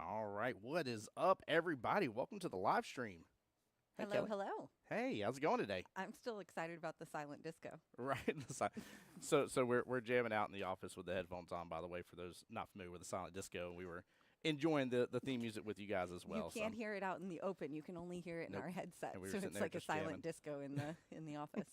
All right, what is up, everybody? Welcome to the live stream. Hey, Hello, Kelly. hello. Hey, how's it going today? I'm still excited about the silent disco. Right. So we're jamming out in the office with the headphones on. By the way, for those not familiar with the silent disco, we were enjoying the theme music with you guys as well. You can't hear it out in the open. You can only hear it in Nope. our headset. And we were So sitting it's there like a just silent jamming. disco in the office.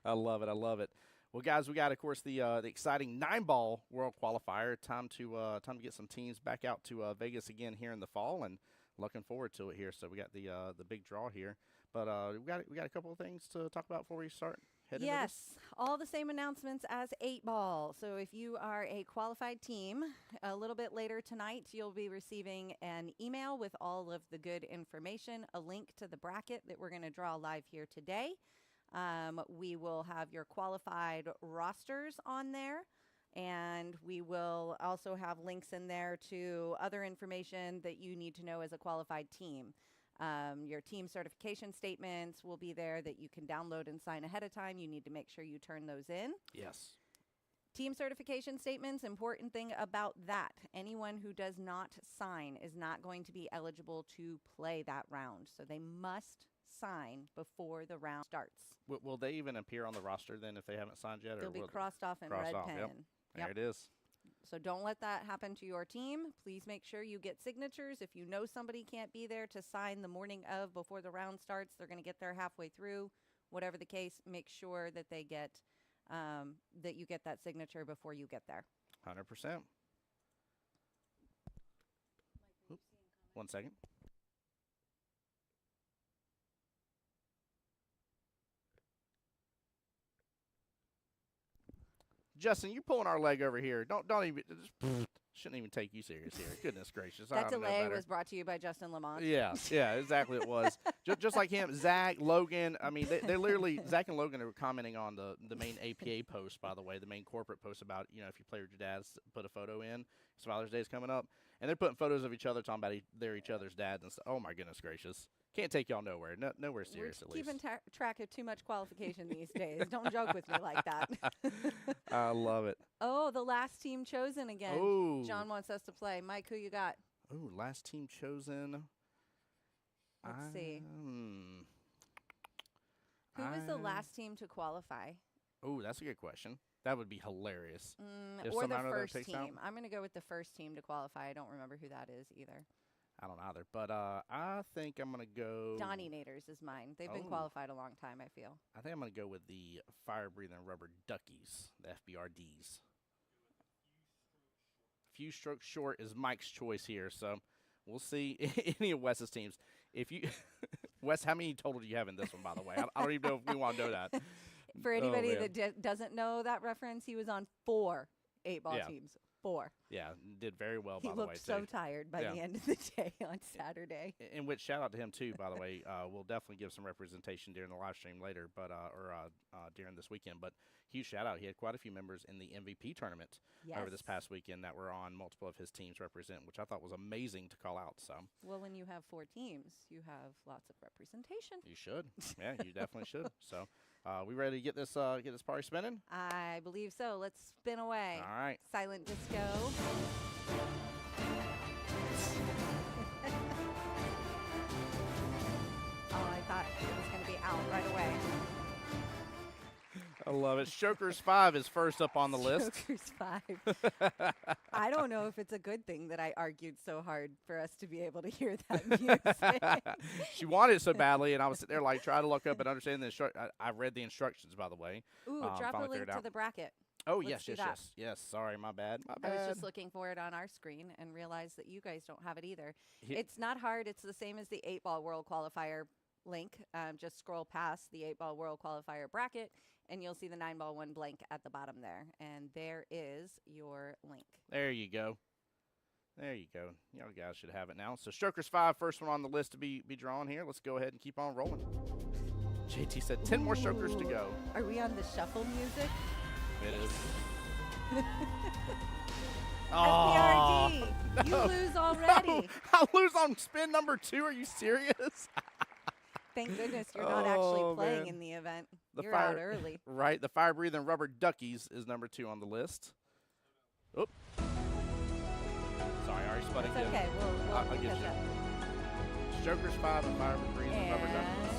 I love it. I love it. Well, guys, we got, of course, the exciting 9-ball World Qualifier. Time to get some teams back out to Vegas again here in the fall, and looking forward to it here. So we got the big draw here, but we got a couple of things to talk about before we start heading into this. Yes, all the same announcements as 8-ball. So if you are a qualified team, a little bit later tonight, you'll be receiving an email with all of the good information, a link to the bracket that we're going to draw live here today. We will have your qualified rosters on there, and we will also have links in there to other information that you need to know as a qualified team. Your team certification statements will be there that you can download and sign ahead of time. You need to make sure you turn those in. Yes. Team certification statements, important thing about that, anyone who does not sign is not going to be eligible to play that round. So they must sign before the round starts. Will they even appear on the roster then if they haven't signed yet? They'll or be will crossed off in crossed red off? pen. Yep. There it is. So don't let that happen to your team. Please make sure you get signatures. If you know somebody can't be there to sign the morning of before the round starts, they're going to get there halfway through. Whatever the case, make sure that they get that you get that signature before you get there. 100%. Oop, 1 second. Justin, you're pulling our leg over here. Don't even shouldn't even take you serious here. Goodness gracious. That I don't know delay better. was brought to you by Justin Lamont. Yeah, exactly it was. Just like him, Zach, Logan. I mean, they literally, Zach and Logan are commenting on the main APA post, by the way, the main corporate post about, if you play with your dads, put a photo in. It's Father's Day is coming up. And they're putting photos of each other, talking about they're each other's dads and stuff. Oh, my goodness gracious. Can't take y'all nowhere. Nowhere serious, at We're least. keeping track of too much qualification these days. Don't joke with me like that. I love it. Oh, the last team chosen again. Ooh. John wants us to play. Mike, who you got? Ooh, last team chosen. Let's see. Who was the last team to qualify? Oh, that's a good question. That would be hilarious. If Or the somehow or another first takes out. team. I'm going to go with the first team to qualify. I don't remember who that is either. I don't either. But I think I'm going to go. Donnie Naders is mine. They've been qualified a long time, I feel. I think I'm going to go with the fire-breathing rubber duckies, the FBRDs. Few strokes short is Mike's choice here, so we'll see any of Wes's teams. If you, Wes, how many total do you have in this one, by the way? I don't even know if we want to know that. For anybody that doesn't know that reference, he was on 4 8-ball teams. 4. Yeah, did very well, by He the way, looked so tired by the end of the day on Saturday. In which, shout out to him, too, by the way. We'll definitely give some representation during the live stream later, but during this weekend. But huge shout out. He had quite a few members in the MVP tournament over this past weekend that were on multiple of his teams represent, which I thought was amazing to call out. So. Well, when you have 4 teams, you have lots of representation. You should. Yeah, you definitely should. So, we ready to get this party spinning? I believe so. Let's spin away. All right. Silent disco. Oh, I thought it was going to be out right away. I love it. Strokers 5 is first up on the list. Strokers 5. I don't know if it's a good thing that I argued so hard for us to be able to hear that music. She wanted it so badly, and I was sitting there like trying to look up and understand the I read the instructions, by the way. Ooh, drop a link to the bracket. Oh, Let's yes. Sorry, my bad. I was just looking for it on our screen and realized that you guys don't have it either. It's not hard. It's the same as the 8-ball World Qualifier link. Just scroll past the 8-ball World Qualifier bracket, and you'll see the 9-ball one blank at the bottom there. And there is your link. There you go. There you go. Y'all guys should have it now. So Strokers 5, first one on the list to be drawn here. Let's go ahead and keep on rolling. JT said 10 more Strokers to go. Are we on the shuffle music? It is. FBRD, you lose already. No, I lose on spin number 2. Are you serious? Thank goodness you're not actually playing in the event. You're out early. Right. The fire-breathing rubber duckies is number 2 on the list. Oop. Sorry, I already spun again. It's okay. We'll I'll get catch you. up. Strokers 5 and fire-breathing rubber duckies.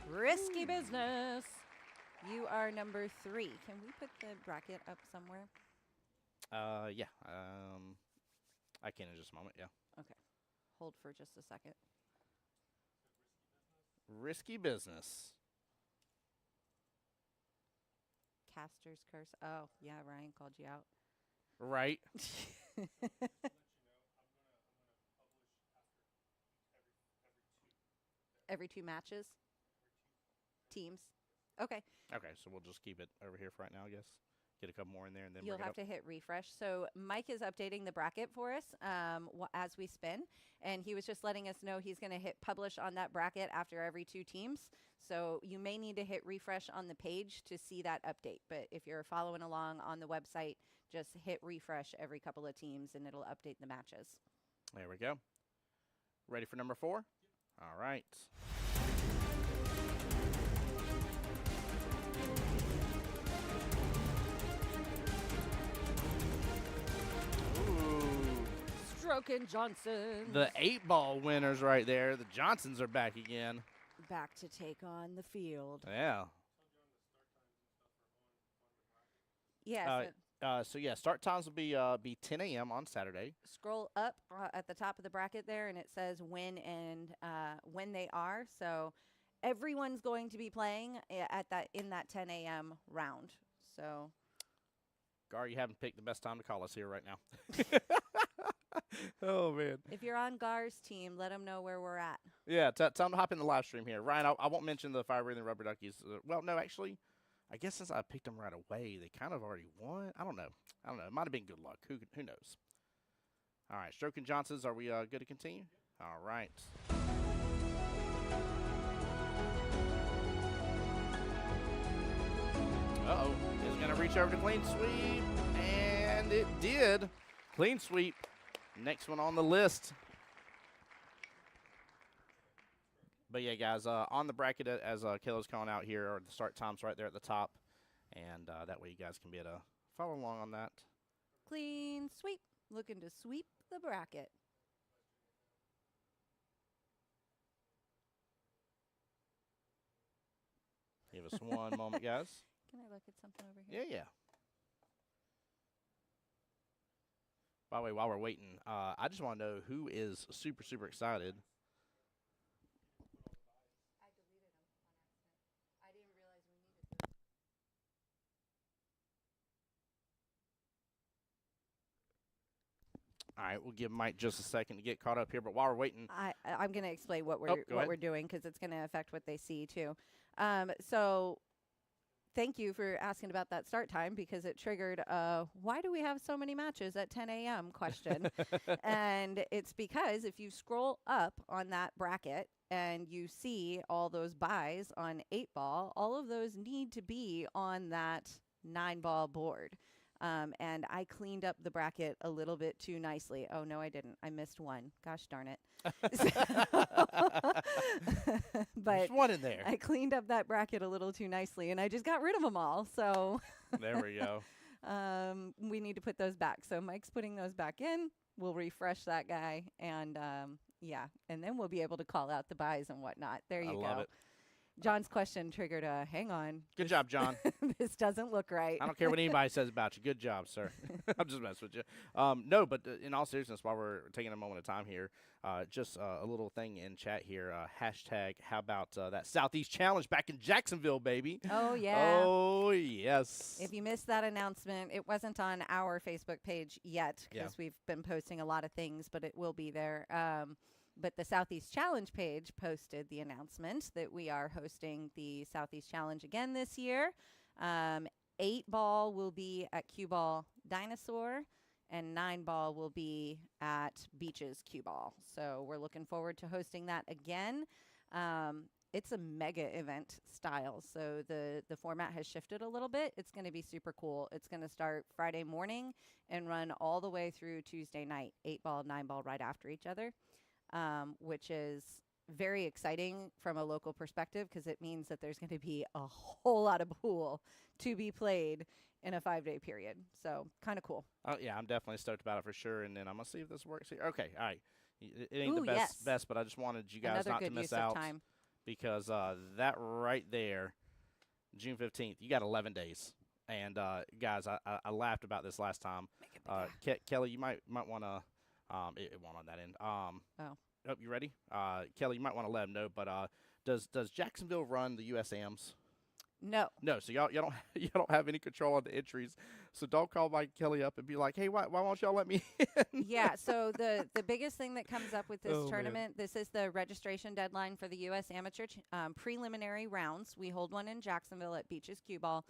Risky business. You are number 3. Can we put the bracket up somewhere? Yeah. I can in just a moment, yeah. Okay. Hold for just a second. Risky business. Caster's curse. Oh, yeah, Ryan called you out. Right. Every 2 matches? Teams? Okay. Okay, so we'll just keep it over here for right now, I guess. Get a couple more in there and then You'll bring have it up. to hit refresh. So Mike is updating the bracket for us as we spin, and he was just letting us know he's going to hit publish on that bracket after every 2 teams. So you may need to hit refresh on the page to see that update. But if you're following along on the website, just hit refresh every couple of teams, and it'll update the matches. There we go. Ready for number 4? All right. Strokin' Johnson. The 8-ball winners right there. The Johnsons are back again. Back to take on the field. Yeah. Yes. So yeah, start times will be 10 a.m. on Saturday. Scroll up at the top of the bracket there, and it says when they are. So everyone's going to be playing in that 10 a.m. round. So Gar, you haven't picked the best time to call us here right now. Oh man. if you're on Gar's team, let them know where we're at. Yeah, tell them to hop in the live stream here. Ryan, I won't mention the fire breathing rubber duckies. Well, no, actually, I guess since I picked them right away, they kind of already won. I don't know. It might have been good luck. Who knows? All right, Stroke and Johnsons, are we good to continue? All right. Uh-oh. Is going to reach over to clean sweep, and it did. Clean sweep. Next one on the list. But yeah, guys, on the bracket, as Kelly's calling out here, are the start times right there at the top. And that way you guys can be able to follow along on that. Clean sweep. Looking to sweep the bracket. Give us one moment, guys. Can I look at something over here? Yeah. By the way, while we're waiting, I just want to know who is super, super excited. I deleted them on accident. I didn't realize we needed them. All right, we'll give Mike just a second to get caught up here. But while we're waiting, I'm going to explain what go ahead. we're doing because it's going to affect what they see too. So thank you for asking about that start time because it triggered why do we have so many matches at 10 a.m. question. And it's because if you scroll up on that bracket and you see all those buys on 8-ball, all of those need to be on that 9-ball board. And I cleaned up the bracket a little bit too nicely. Oh, no, I didn't. I missed one. Gosh darn it. But there's one in there. I cleaned up that bracket a little too nicely, and I just got rid of them all. So there we go. We need to put those back. So Mike's putting those back in. We'll refresh that guy, and yeah, and then we'll be able to call out the buys and whatnot. There you go. Love it. John's question triggered a hang on. Good job, John. This doesn't look right. I don't care what anybody says about you. Good job, sir. I'm just messing with you. No, but in all seriousness, while we're taking a moment of time here, just a little thing in chat here. Hashtag, how about that Southeast Challenge back in Jacksonville, baby? Oh, yeah. Oh, yes. If you missed that announcement, it wasn't on our Facebook page yet because we've been posting a lot of things, but it will be there. But the Southeast Challenge page posted the announcement that we are hosting the Southeast Challenge again this year. 8-ball will be at Cue Ball Dinosaur, and 9-ball will be at Beaches Cue Ball. So we're looking forward to hosting that again. It's a mega event style, so the format has shifted a little bit. It's going to be super cool. It's going to start Friday morning and run all the way through Tuesday night, 8-ball, 9-ball right after each other. Which is very exciting from a local perspective because it means that there's going to be a whole lot of pool to be played in a 5-day period. So kind of cool. Oh, yeah, I'm definitely stoked about it for sure. And then I'm going to see if this works here. Okay, all right. It ain't the best, but I just wanted you guys not to miss out because that right there, June 15th, you got 11 days. And, guys, I laughed about this last time. Kelly, you might want to it won't on that end. Oh, you ready? Kelly, you might want to let them know, but does Jacksonville run the USAMs? No. No, so y'all don't have any control on the entries. So don't call Mike Kelly up and be like, hey, why won't y'all let me in? Yeah, so the biggest thing that comes up with this tournament, this is the registration deadline for the U.S. Amateur preliminary rounds. We hold one in Jacksonville at Beaches Cue Ball.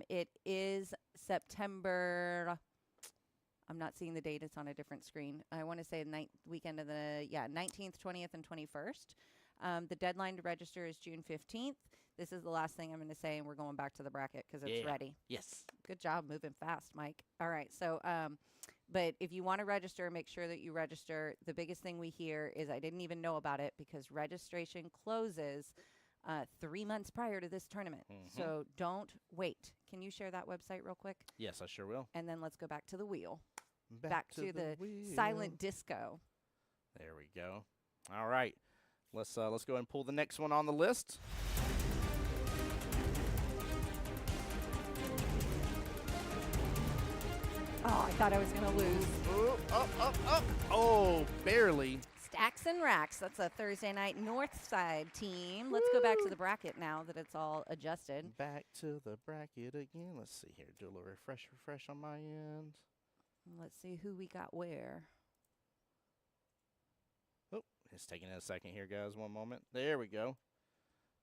It is September... I'm not seeing the date. It's on a different screen. I want to say weekend of the 19th, 20th, and 21st. The deadline to register is June 15th. This is the last thing I'm going to say, and we're going back to the bracket because it's ready. Yes. Good job moving fast, Mike. All right. So, but if you want to register, make sure that you register. The biggest thing we hear is I didn't even know about it because registration closes 3 months prior to this tournament. Mm-hmm. So don't wait. Can you share that website real quick? Yes, I sure will. And then let's go back to the wheel. Back to the silent disco. There we go. All right. Let's go ahead and pull the next one on the list. Oh, I thought I was going to lose. Ooh, up, up, up. Oh, barely. Stacks and Racks. That's a Thursday night North Side team. Let's go back to the bracket now that it's all adjusted. Back to the bracket again. Let's see here. Do a little refresh on my end. Let's see who we got where. Oh, it's taking a second here, guys. One moment. There we go.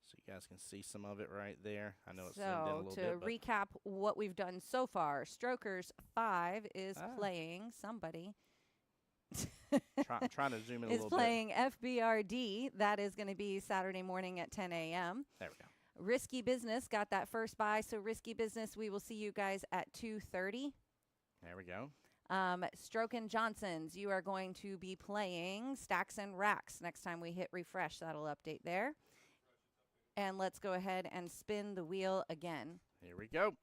So you guys can see some of it right there. I know it's zoomed in a little So bit. to recap what we've done so far, Strokers 5 is playing somebody. Trying to zoom in a is little playing FBRD. That is going to be Saturday morning at 10 a.m. There we go. Risky Business got that first bye. So Risky Business, we will see you guys at 2:30. There we go. Stroke and Johnsons, you are going to be playing Stacks and Racks. Next time we hit refresh, that'll update there. And let's go ahead and spin the wheel again. Here we go.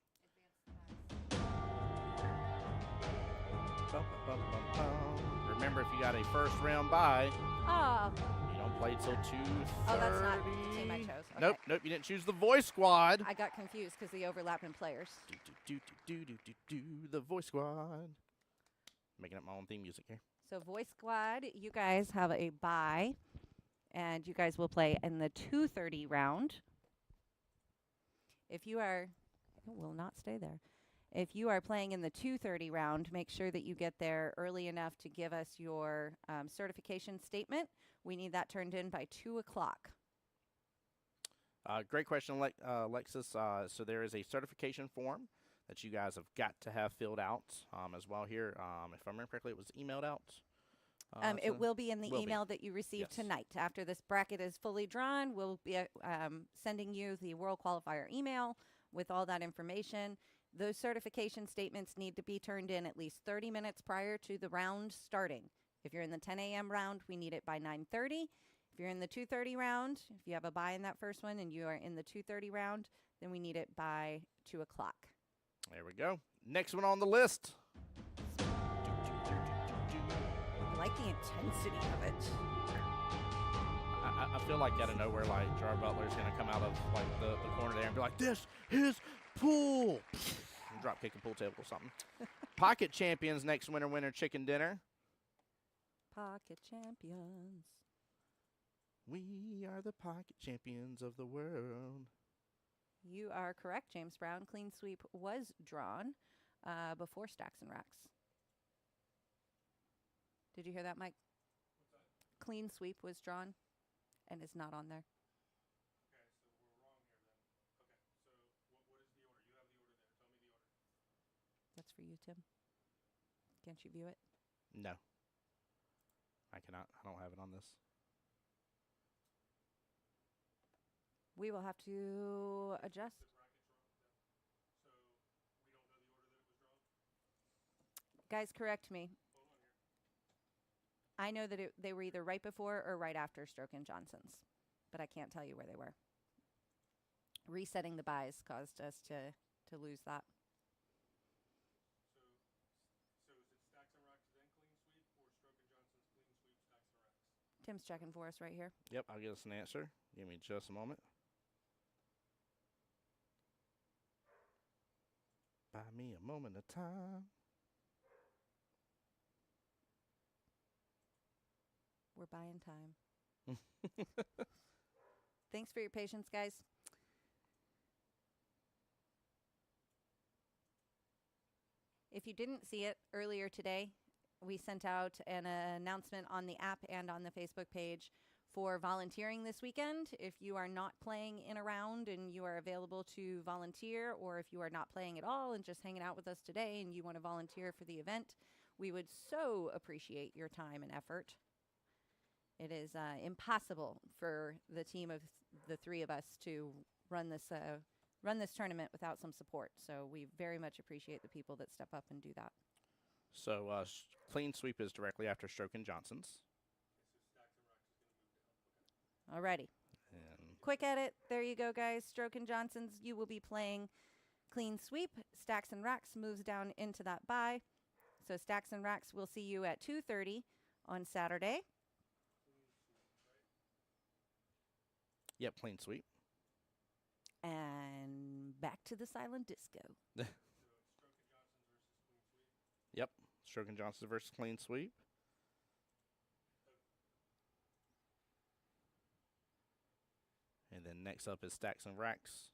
Remember, if you got a first round bye, Oh, you don't play till 2:30. oh, that's not the team I chose. Okay. Nope, nope, you didn't choose the voice squad. I got confused because the overlap in players. The voice squad. Making up my own theme music here. So Voice Squad, you guys have a bye, and you guys will play in the 2:30 round. If you are, it will not stay there. If you are playing in the 2:30 round, make sure that you get there early enough to give us your certification statement. We need that turned in by 2 o'clock. Great question, Alexis. So there is a certification form that you guys have got to have filled out as well here. If I remember correctly, it was emailed out. It will be in the email that you receive tonight. After this bracket is fully drawn, we'll be sending you the World Qualifier email with all that information. Those certification statements need to be turned in at least 30 minutes prior to the round starting. If you're in the 10 a.m. round, we need it by 9:30. If you're in the 2:30 round, if you have a bye in that first one and you are in the 2:30 round, then we need it by 2 o'clock. There we go. Next one on the list. I like the intensity of it. I feel like out of nowhere, like Gerard Butler's going to come out of like the corner there and be like, "This is pool." And drop kick a pool table or something. Pocket champions next winner chicken dinner. Pocket champions. We are the pocket champions of the world. You are correct, James Brown. Clean sweep was drawn before Stacks and Racks. Did you hear that, Mike? What's that? Clean sweep was drawn and is not on there. Okay, so we're wrong here then. Okay, so what is the order? You have the order there. Tell me the order. That's for you, Tim. Can't you view it? No. I cannot. I don't have it on this. We will have to adjust. The bracket's wrong then. So we don't know the order that it was drawn? Guys, correct me. Hold on here. I know that they were either right before or right after Stroke and Johnson's, but I can't tell you where they were. Resetting the buys caused us to lose that. So is it Stacks and Racks then clean sweep or Stroke and Johnson's clean sweep Stacks and Racks? Tim's checking for us right here. Yep, I'll get us an answer. Give me just a moment. Buy me a moment of time. We're buying time. Thanks for your patience, guys. If you didn't see it earlier today, we sent out an announcement on the app and on the Facebook page for volunteering this weekend. If you are not playing in a round and you are available to volunteer, or if you are not playing at all and just hanging out with us today and you want to volunteer for the event, we would so appreciate your time and effort. It is impossible for the team of the three of us to run this tournament without some support. So we very much appreciate the people that step up and do that. So clean sweep is directly after Stroke and Johnson's. Alrighty. And Quick edit. There you go, guys. Stroke and Johnson's, you will be playing clean sweep. Stacks and Racks moves down into that bye. So Stacks and Racks, we'll see you at 2:30 on Saturday. yep, clean sweep. And back to the silent disco. Yep. Stroke and Johnson versus Clean Sweep. And then next up is Stacks and Racks.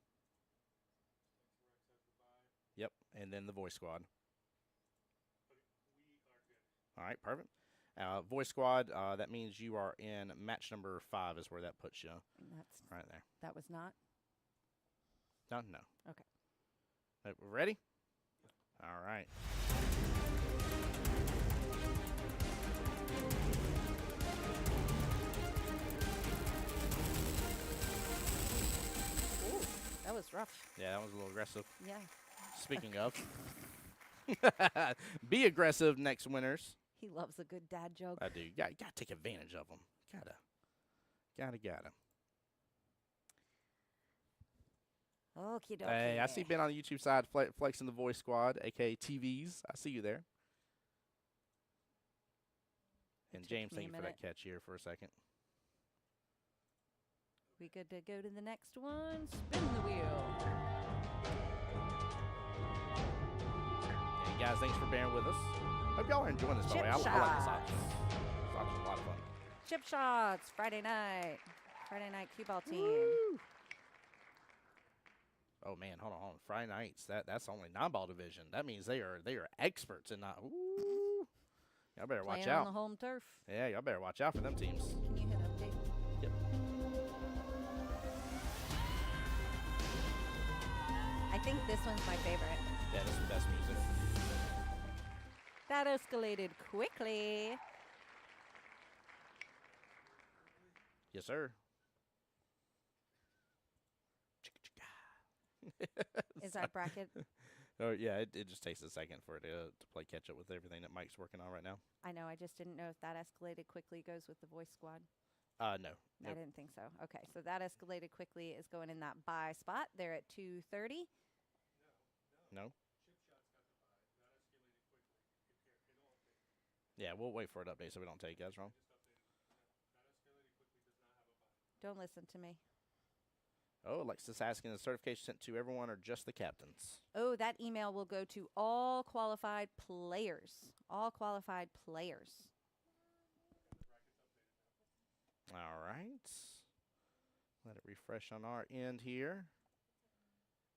Yep. And then the Voice Squad. All right, perfect. Voice Squad, that means you are in match number 5 is where that puts you. That's Right there. That was not? No. Okay. We're ready? All right. Ooh, that was rough. Yeah, that was a little aggressive. Yeah. Speaking of. Be aggressive next winners. He loves a good dad joke. I do. You got to take advantage of them. Gotta. Okie dokie. Hey, I see Ben on the YouTube side flexing the Voice Squad, a.k.a. TVs. I see you there. And took James, me thank a you for that minute. catch here for a second. We good to go to the next one? Spin the wheel. And guys, thanks for bearing with us. Hope y'all are enjoying this, by the way. I like this Shots. option. This option's a lot of fun. Chip shots. Friday night cue ball team. Woo! Oh man, hold on. Friday nights. That's only 9-ball division. That means they are experts in not. Ooh. Y'all better watch Playing out. on the home turf. Yeah, y'all better watch out for them teams. Can you hit update? Yep. I think this one's my favorite. Yeah, this is the best music. That escalated quickly. Yes, sir. Is that bracket? Oh yeah, it just takes a second for it to play catch up with everything that Mike's working on right now. I know. I just didn't know if that escalated quickly goes with the voice squad. No. I Nope. didn't think so. Okay, so that escalated quickly is going in that buy spot. They're at 230. No. Yeah, we'll wait for it to update so we don't take you guys wrong. Don't listen to me. Oh, Alexis asking the certification sent to everyone or just the captains? Oh, that email will go to all qualified players. All qualified players. All right. Let it refresh on our end here.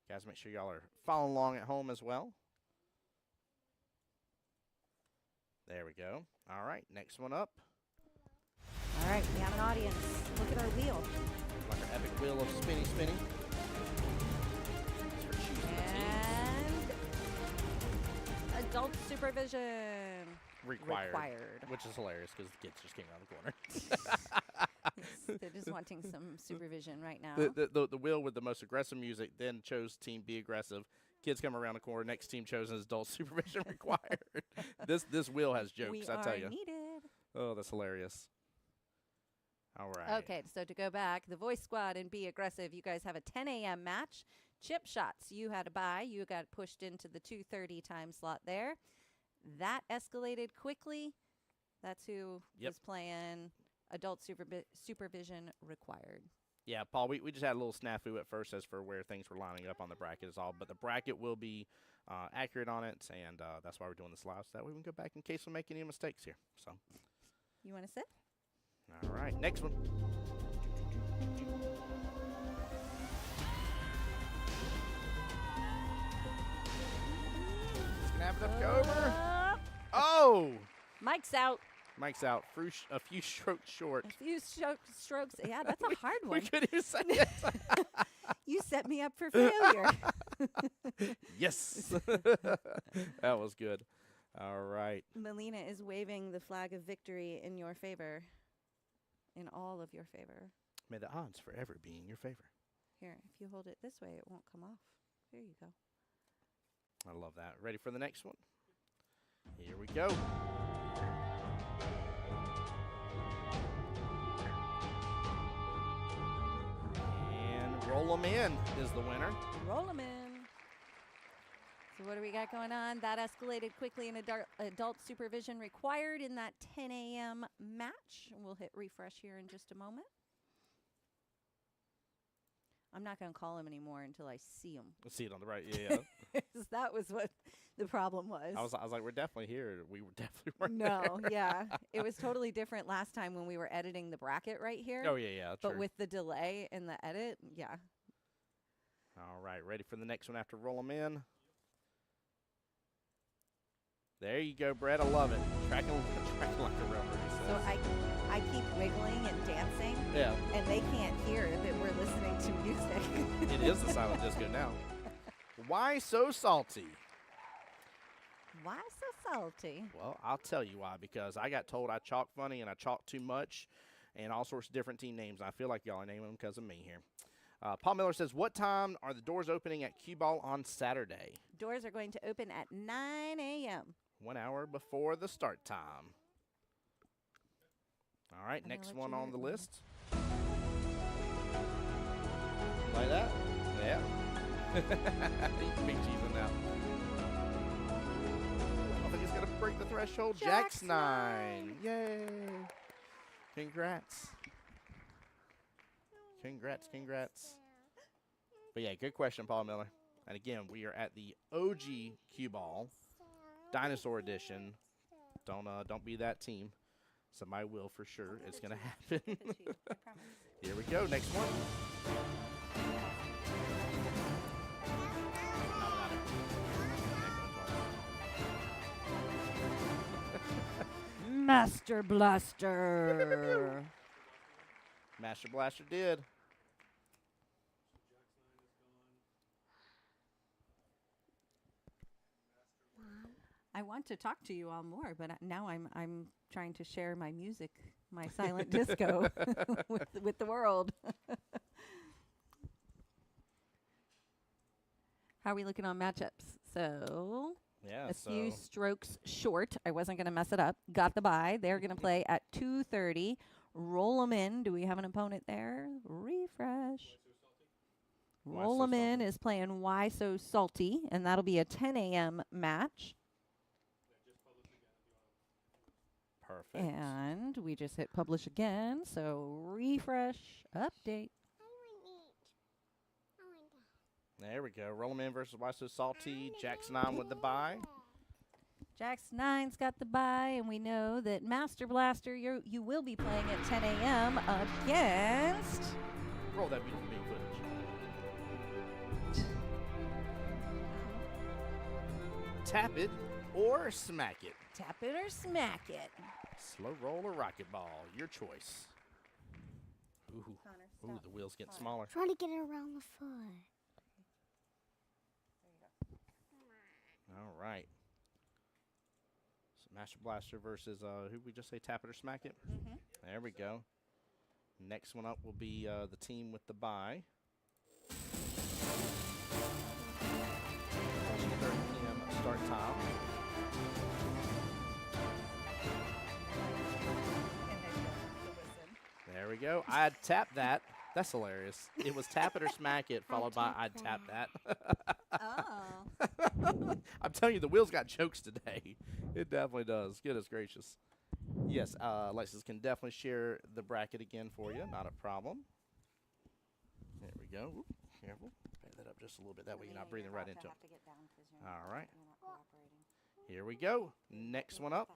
Guys, make sure y'all are following along at home as well. There we go. All right, next one up. All right, we have an audience. Look at our wheel. Like our epic wheel of spinny. And adult supervision. Required. Which is hilarious because the kids just came around the corner. Yes, they're just wanting some supervision right now. The wheel with the most aggressive music then chose team Be Aggressive. Kids come around the corner. Next team chose as adult supervision required. This wheel has jokes, We I tell are you. needed. Oh, that's hilarious. All right. Okay, so to go back, the Voice Squad and Be Aggressive, you guys have a 10 a.m. match. Chip shots, you had a bye. You got pushed into the 2:30 time slot there. That escalated quickly. That's who Yep. was playing adult supervision required. Yeah, Paul, we just had a little snafu at first as for where things were lining up on the bracket is all. But the bracket will be accurate on it, and that's why we're doing this live. So that way we can go back in case we make any mistakes here. So, You want to sit? all right, next one. Just gonna have enough go over. Oh! Mike's out. Mike's out. A few strokes short. A few strokes. Yeah, that's a hard We one. couldn't even say it. You set me up for failure. Yes. That was good. All right. Melina is waving the flag of victory in your favor. In all of your favor. May the odds forever be in your favor. Here, if you hold it this way, it won't come off. Here you go. I love that. Ready for the next one? Here we go. And roll 'em in is the winner. Roll 'em in. So what do we got going on? That escalated quickly in adult supervision required in that 10 a.m. match. We'll hit refresh here in just a moment. I'm not going to call him anymore until I see him. Let's see it on the right. Yeah. 'Cause that was what the problem was. I was like, we're definitely here. We were definitely weren't No, there. yeah. It was totally different last time when we were editing the bracket right here. Oh, yeah, But true. with the delay in the edit, yeah. All right, ready for the next one after roll them in? There you go, Brett. I love it. Tracking like a real birdie So says. I keep wiggling and dancing, Yeah, and they can't hear that we're listening to music. it is the silent disco now. Why so salty? Why so salty? Well, I'll tell you why. Because I got told I chalk funny and I chalk too much, and all sorts of different team names. I feel like y'all are naming them because of me here. Paul Miller says, "What time are the doors opening at Cue Ball on Saturday?" Doors are going to open at 9 a.m. 1 hour before the start time. All right, I'm gonna next let one you on hit the one. list. Like that? Yeah. He's big cheesing now. I don't think he's going to break the threshold. Jack's 9. Yay. Congrats. Congrats. But yeah, good question, Paul Miller. And again, we are at the OG Cue Ball Dinosaur Edition. Don't be that team. Somebody will for sure. It's gonna happen. Here we go. Next one. Master Blaster. Master Blaster did. I want to talk to you all more, but now I'm trying to share my music, my silent disco with the world. How are we looking on matchups? So Yeah. a few strokes short. I wasn't going to mess it up. Got the bye. They're going to play at 2:30. Roll them in. Do we have an opponent there? Refresh. Why Roll So them in Salty? is playing Why So Salty, and that'll be a 10 a.m. match. Perfect. And we just hit publish again. So refresh, update. There we go. Roll 'em in versus Why So Salty. Jack's 9 with the bye. Jack's 9's got the bye, and we know that Master Blaster, you will be playing at 10 a.m. against. Roll that beautiful bean footage. Tap it or smack it. Tap it or smack it. Slow roll or rocket ball. Your choice. Ooh, ooh, the wheels getting smaller. Try to get it around the foot. All right. So Master Blaster versus who we just say tap it or smack it? Mm-hmm. There we go. Next one up will be the team with the bye. 2:30 p.m. start time. There we go. I'd tap that. That's hilarious. It was tap it or smack it, followed by I'd tap that. Oh. I'm telling you, the wheels got jokes today. It definitely does. Goodness gracious. Yes, Alexis can definitely share the bracket again for you. Not a problem. There we go. Oop, careful. Pay that up just a little bit. That way you're not breathing right into it. All right. Here we go. Next one up.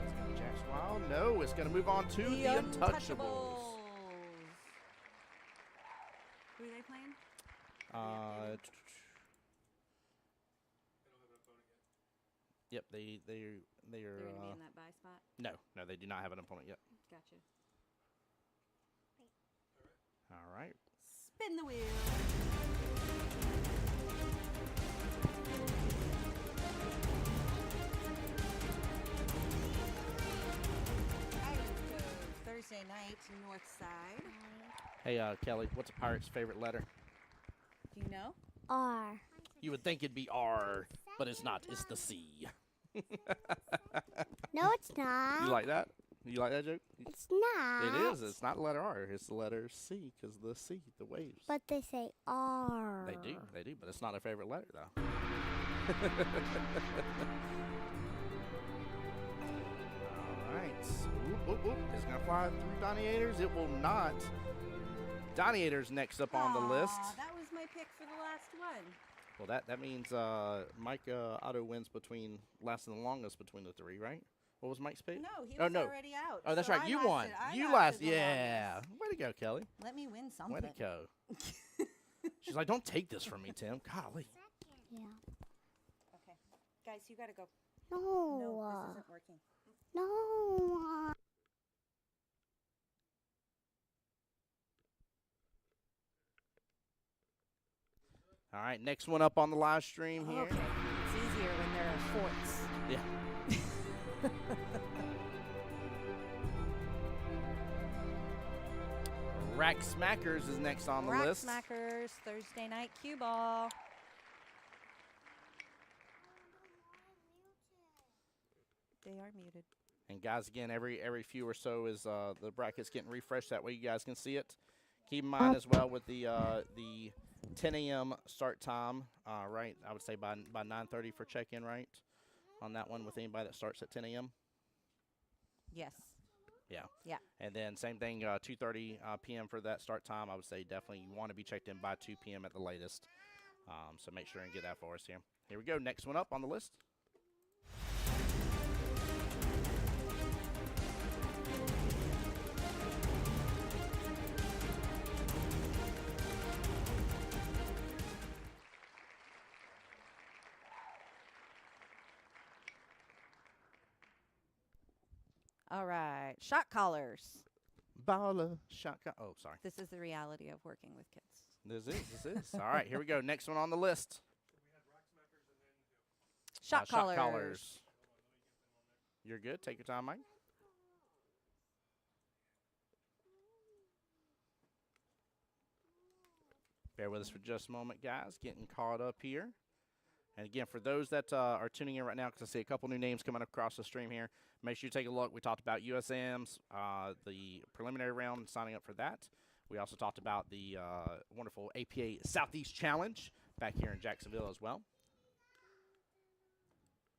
It's going to be Jack's Wild. No, it's going to move on to the Untouchables. Who are they playing? Yep, they are. They're going to be in that buy spot? No, they do not have an opponent yet. Gotcha. All right. Spin the wheel. Thursday night, north side. Hey, Kelly, what's a pirate's favorite letter? Do you know? R. You would think it'd be R, but it's not. It's the C. No, it's not. You like that? You like that joke? It's not. It is. It's not the letter R. It's the letter C, because the sea, the waves. But they say R. They do, but it's not their favorite letter, though. All right. Whoop, whoop, whoop. It's going to fly through Doniators. It will not. Doniators next up on the list. That was my pick for the last one. Well, that means Mike Otto wins between last and the longest between the three, right? What was Mike's pick? No, he Oh, was no. already out. Oh, that's so right. I You lasted- won. I You lasted last. the Yeah. longest. Way to go, Kelly. Let me win something. Way to go. She's like, don't take this from me, Tim. Golly. Yeah. Okay. Guys, you got to go. No. No, this isn't working. No. All right, next one up on the live stream here. Okay. It's easier when there are forts. Yeah. Rack Smackers is next on the Rack list. Smackers, Thursday night cue ball. They are muted. And guys, again, every few or so is the brackets getting refreshed. That way you guys can see it. Keep in mind as well with the 10 a.m. start time, right? I would say by 9:30 for check-in, right? On that one with anybody that starts at 10 a.m. Yes. Yeah. Yeah. And then same thing, 2:30 p.m. for that start time. I would say definitely you want to be checked in by 2 p.m. at the latest. So make sure and get that for us here. Here we go. Next one up on the list. All right. Shot callers. Baller shotgun. Oh, sorry. This is the reality of working with kids. This is. All right, here we go. Next one on the list. Shot callers. You're good. Take your time, Mike. Bear with us for just a moment, guys. Getting caught up here. And again, for those that are tuning in right now, because I see a couple new names coming across the stream here, make sure you take a look. We talked about USMs, the preliminary round, signing up for that. We also talked about the wonderful APA Southeast Challenge back here in Jacksonville as well.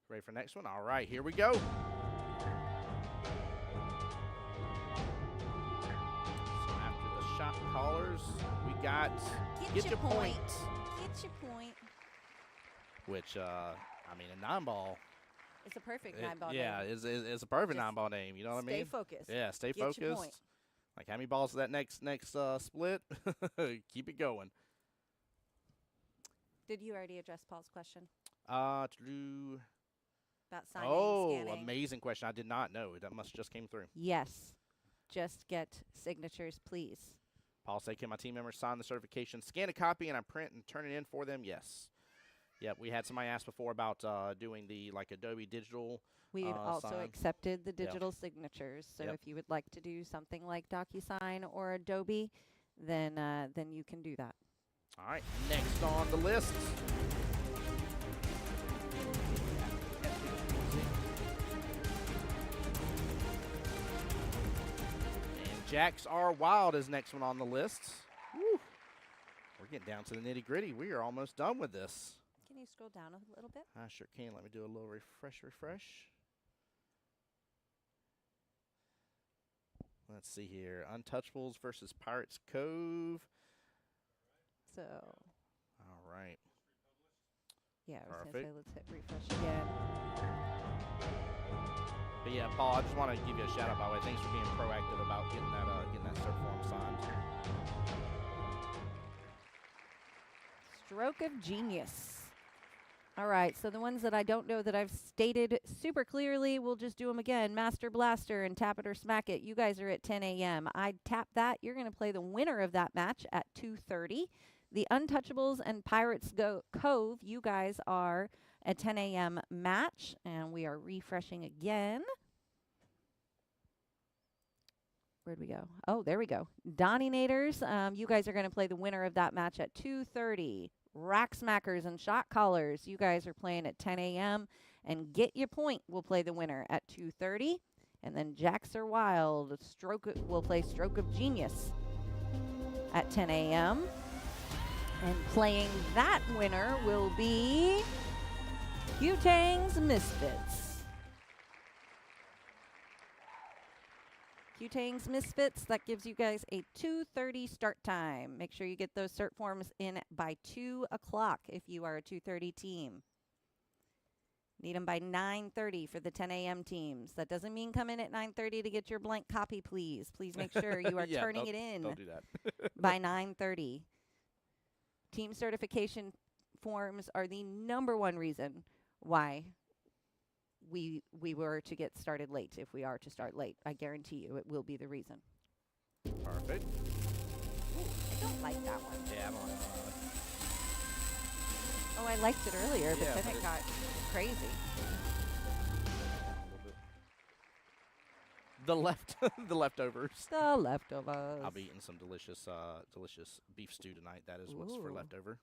Ready for next one? All right, here we go. So after the shot callers, we got Get Your Point. Get your point. Which, I mean, a 9-ball. It's a perfect 9-ball Yeah, game. it's a perfect Just 9-ball name. You know what I Stay mean? focused. Yeah, stay Get your focused. point. Like, how many balls is that next split? Keep it going. Did you already address Paul's question To do. about signing, Oh, scanning? amazing question. I did not know. That must just came through. Yes. Just get signatures, please. Paul said, can my team members sign the certification, scan a copy, and I print and turn it in for them? Yes. Yep, we had somebody ask before about doing the Adobe digital. We also sign. accepted the digital signatures. So Yep. if you would like to do something like DocuSign or Adobe, then you can do that. All right, next on the list. And Jacks Are Wild is next one on the list. Woo. We're getting down to the nitty gritty. We are almost done with this. Can you scroll down a little bit? I sure can. Let me do a little refresh. Let's see here. Untouchables versus Pirates Cove. So, All right. yeah, I was going to say Perfect. let's hit refresh again. But yeah, Paul, I just want to give you a shout out, by the way. Thanks for being proactive about getting that cert form signed. Stroke of genius. All right, so the ones that I don't know that I've stated super clearly, we'll just do them again. Master Blaster and Tap It or Smack It. You guys are at 10 a.m. I tap that. You're going to play the winner of that match at 2:30. The Untouchables and Pirates Cove, you guys are at 10 a.m. match, and we are refreshing again. Where'd we go? Oh, there we go. Doninators, you guys are going to play the winner of that match at 2:30. Rack Smackers and Shot Callers, you guys are playing at 10 a.m. And Get Your Point will play the winner at 2:30. And then Jacks Are Wild will play Stroke of Genius at 10 a.m. And playing that winner will be Q-Tang's Misfits. Q-Tangs Misfits, that gives you guys a 2:30 start time. Make sure you get those cert forms in by 2 o'clock if you are a 2:30 team. Need them by 9:30 for the 10 a.m. teams. That doesn't mean come in at 9:30 to get your blank copy, please. Please make sure you are Yeah, turning it in Don't do that. by 9:30. Team certification forms are the #1 reason why we were to get started late. If we are to start late, I guarantee you it will be the reason. Perfect. Ooh, I don't like that one. Yeah, I'm on. Oh, I liked it earlier, but Yeah, then but it got crazy. The leftovers. The leftovers. I'll be eating some delicious beef stew tonight. That is what's for Ooh. leftover,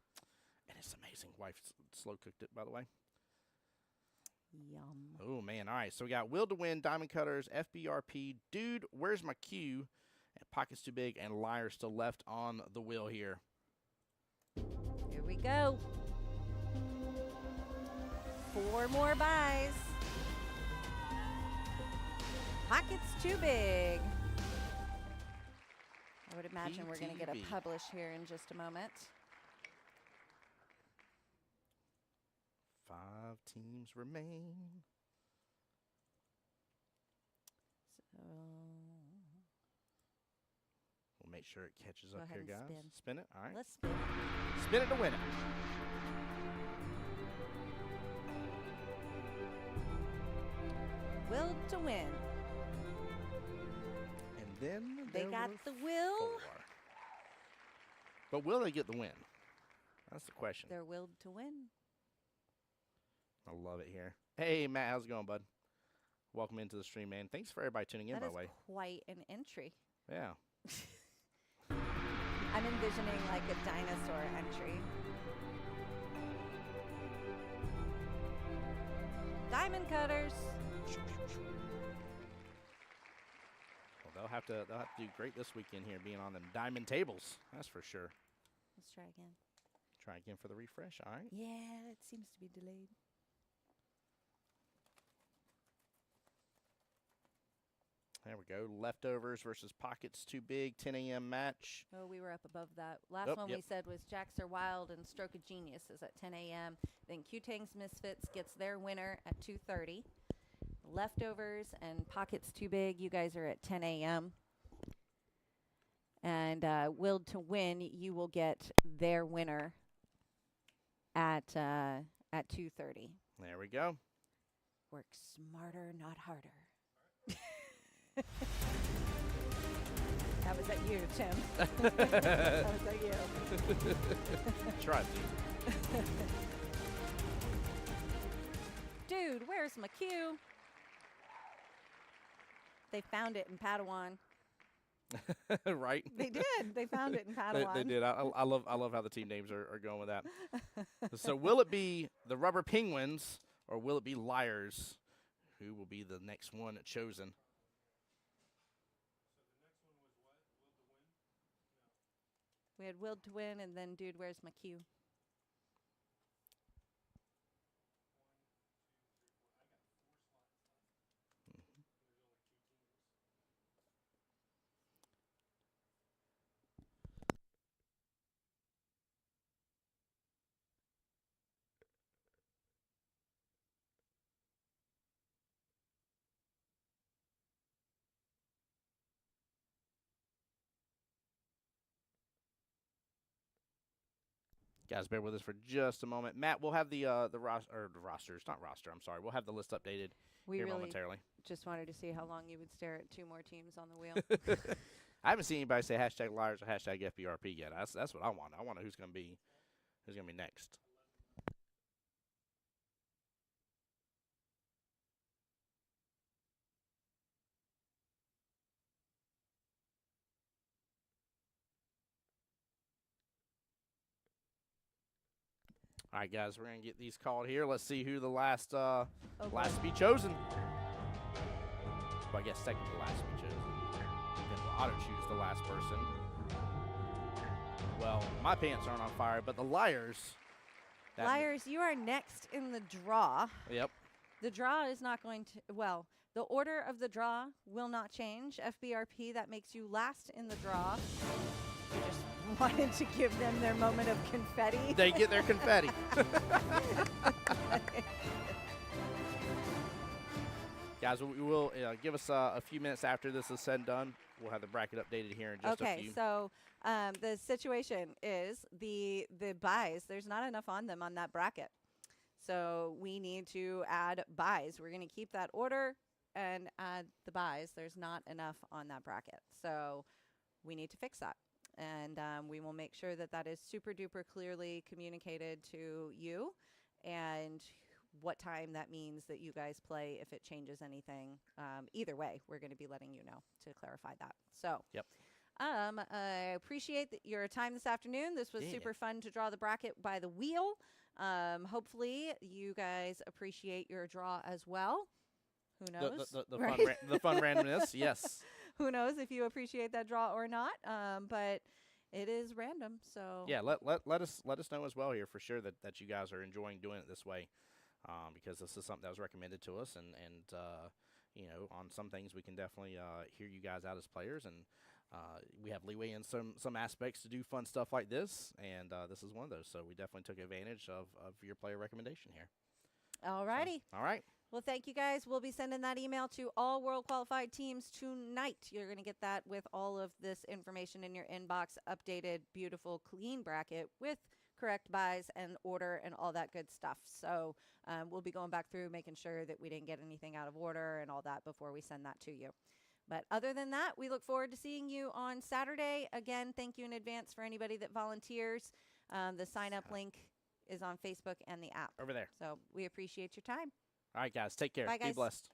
and it's amazing. Wife slow cooked it, by the way. Yum. Oh man! All right, so we got Will to Win, Diamond Cutters, FBRP, Dude, Where's My Cue, and Pockets Too Big, and Liar still left on the wheel here. Here we go. 4 more buys. Pockets Too Big. I would imagine we're going to get a PTB. publish here in just a moment. 5 teams remain. So We'll make sure it catches Go up ahead here, and guys. spin. Spin it. All right. let's spin. Spin it to win it. Will to Win. And then They there got were the will. 4. But will they get the win? That's the question. They're willed to win. I love it here. Hey, Matt, how's it going, bud? Welcome into the stream, man. Thanks for everybody tuning in, That by is the way. quite an entry. Yeah. I'm envisioning like a dinosaur entry. Diamond Cutters. Well, they'll have to do great this weekend here, being on them diamond tables. That's for sure. Let's try again. Try again for the refresh. All right. Yeah, it seems to be delayed. There we go. Leftovers versus Pockets Too Big. 10 a.m. match. Oh, we were up above that. Last Yep, one we yep. said was Jacks Are Wild and Stroke of Genius is at 10 a.m. Then Q-Tangs Misfits gets their winner at 2:30. Leftovers and Pockets Too Big, you guys are at 10 a.m. And Willed to Win, you will get their winner at 2:30. There we go. Work smarter, not harder. That was at you, Tim. That was at you. Try to. Dude, where's my cue? They found it in Padawan. Right? They did. They found it in Padawan. They did. I love how the team names are going with that. So will it be the Rubber Penguins or will it be Liars? Who will be the next one chosen? We had Willed to Win and then Dude, where's my cue? Guys, bear with us for just a moment. Matt, we'll have the rosters, not roster. I'm sorry. We'll have the list updated We here really momentarily. just wanted to see how long you would stare at 2 more teams on the wheel. I haven't seen anybody say hashtag Liars or hashtag FBRP yet. That's what I want. I want to know who's gonna be next. All right, guys, we're gonna get these called here. Let's see who the last to be chosen. Well, I guess second to last to be chosen. Then we'll auto choose the last person. Well, my pants aren't on fire, but the Liars. Liars, you are next in the draw. Yep. The draw is not going to, well, The order of the draw will not change. FBRP, that makes you last in the draw. We just wanted to give them their moment of confetti. They get their confetti. Guys, we will give us a few minutes after this is said and done. We'll have the bracket updated here in just a few. Okay, so the situation is the buys, there's not enough on them on that bracket. So we need to add buys. We're going to keep that order and add the buys. There's not enough on that bracket. So we need to fix that. And we will make sure that that is super duper clearly communicated to you and what time that means that you guys play if it changes anything. Either way, we're going to be letting you know to clarify that. So Yep. I appreciate your time this afternoon. This was super fun to draw the bracket by the wheel. Hopefully you guys appreciate your draw as well. Who knows? The fun randomness, yes. Who knows if you appreciate that draw or not? But it is random, so Yeah, let us know as well here for sure that you guys are enjoying doing it this way, because this is something that was recommended to us, and you know, on some things we can definitely hear you guys out as players, and we have leeway in some aspects to do fun stuff like this, and this is one of those. So we definitely took advantage of your player recommendation here. All righty. So, all right. Well, thank you guys. We'll be sending that email to all World Qualified teams tonight. You're going to get that with all of this information in your inbox, updated, beautiful, clean bracket with correct buys and order and all that good stuff. So we'll be going back through, making sure that we didn't get anything out of order and all that before we send that to you. But other than that, we look forward to seeing you on Saturday. Again, thank you in advance for anybody that volunteers. The sign-up link is on Facebook and the app. Over there. So we appreciate your time. All right, guys. Take care. Bye, Be guys. blessed.